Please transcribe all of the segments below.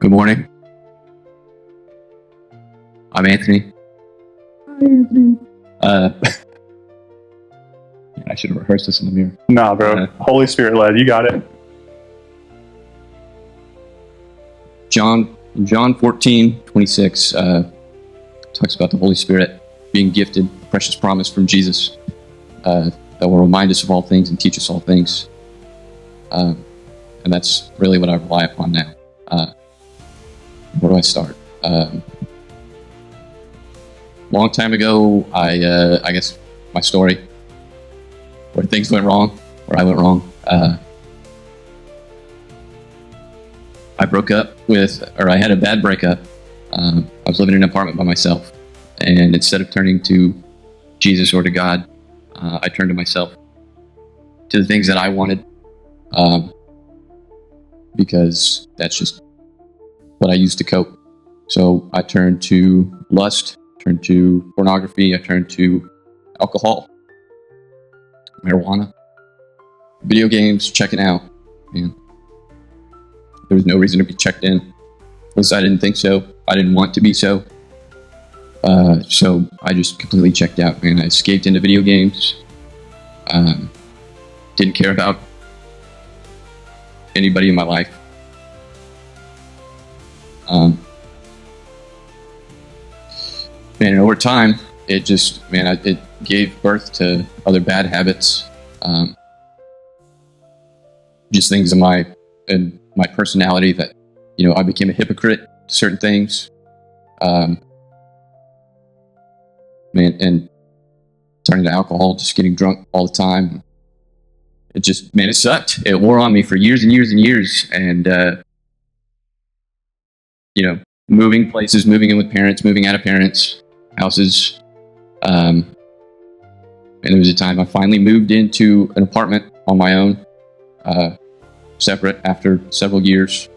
Good morning. I'm Anthony. Hi, Anthony. I should have rehearsed this in the mirror. Nah, bro. Holy Spirit led. You got it. John 14:26 talks about the Holy Spirit being gifted, a precious promise from Jesus that will remind us of all things and teach us all things. And that's really what I rely upon now. Where do I start? Long time ago, I guess my story, where things went wrong, where I went wrong. I broke up I had a bad breakup. I was living in an apartment by myself, and instead of turning to Jesus or to God, I turned to myself, to the things that I wanted, because that's just what I used to cope. So I turned to lust, turned to pornography, I turned to alcohol, marijuana, video games, checking out. And there was no reason to be checked in. At least I didn't think so. I didn't want to be so. So I just completely checked out, man. I escaped into video games. Didn't care about anybody in my life. And over time, it gave birth to other bad habits. Just things in my personality that, I became a hypocrite to certain things. And turning to alcohol, just getting drunk all the time. It sucked. It wore on me for years and years and years. And, moving places, moving in with parents, moving out of parents' houses. And there was a time I finally moved into an apartment on my own, separate after several years.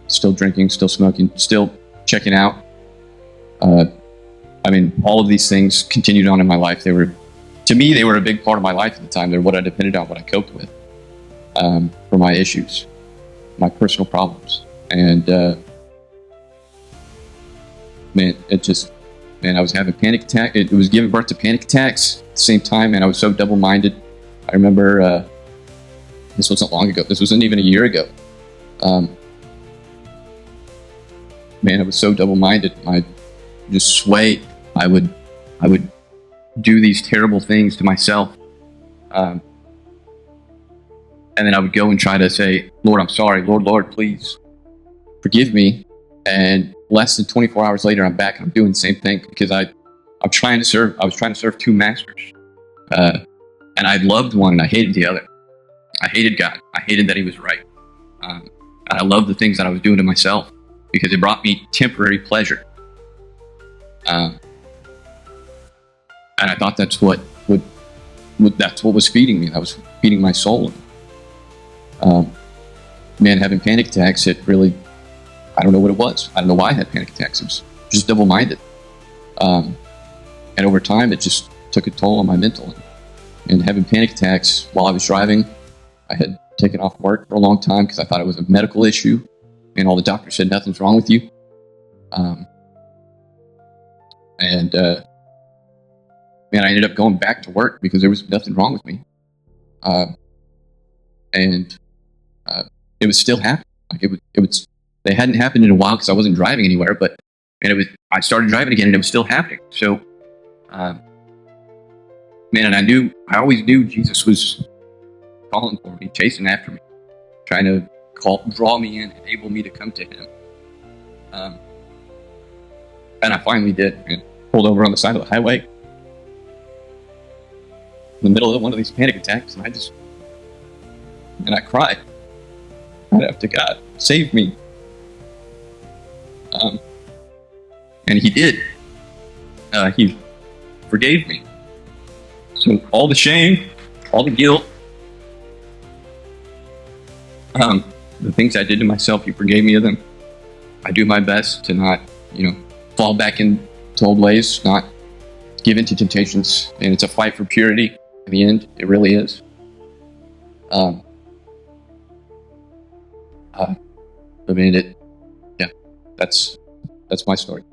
Still drinking, still smoking, still checking out. All of these things continued on in my life. They were a big part of my life at the time. They're what I depended on, what I coped with, for my issues, my personal problems. And, I was having panic attack. It was giving birth to panic attacks at the same time, and I was so double-minded. I remember, this wasn't long ago. This wasn't even a year ago. I was so double-minded. I just sway. I would do these terrible things to myself. And then I would go and try to say, Lord, I'm sorry. Lord, please forgive me. And less than 24 hours later, I'm back and I'm doing the same thing because I was trying to serve two masters. And I loved one and I hated the other. I hated God. I hated that he was right. And I loved the things that I was doing to myself because it brought me temporary pleasure. And I thought that's what was feeding me. That was feeding my soul. Having panic attacks, I don't know what it was. I don't know why I had panic attacks. It was just double-minded. And over time, it just took a toll on my mental. And having panic attacks while I was driving, I had taken off work for a long time because I thought it was a medical issue. And all the doctors said, nothing's wrong with you. I ended up going back to work because there was nothing wrong with me. It was still happening. They hadn't happened in a while because I wasn't driving anywhere, I started driving again and it was still happening. So, I always knew Jesus was calling for me, chasing after me, trying to draw me in, enable me to come to him. And I finally did, and pulled over on the side of the highway in the middle of one of these panic attacks, and I cried right up to God, save me. And he did. He forgave me. So all the shame, all the guilt, the things I did to myself, he forgave me of them. I do my best to not, fall back into old ways, not give in to temptations. And it's a fight for purity in the end. It really is. That's my story.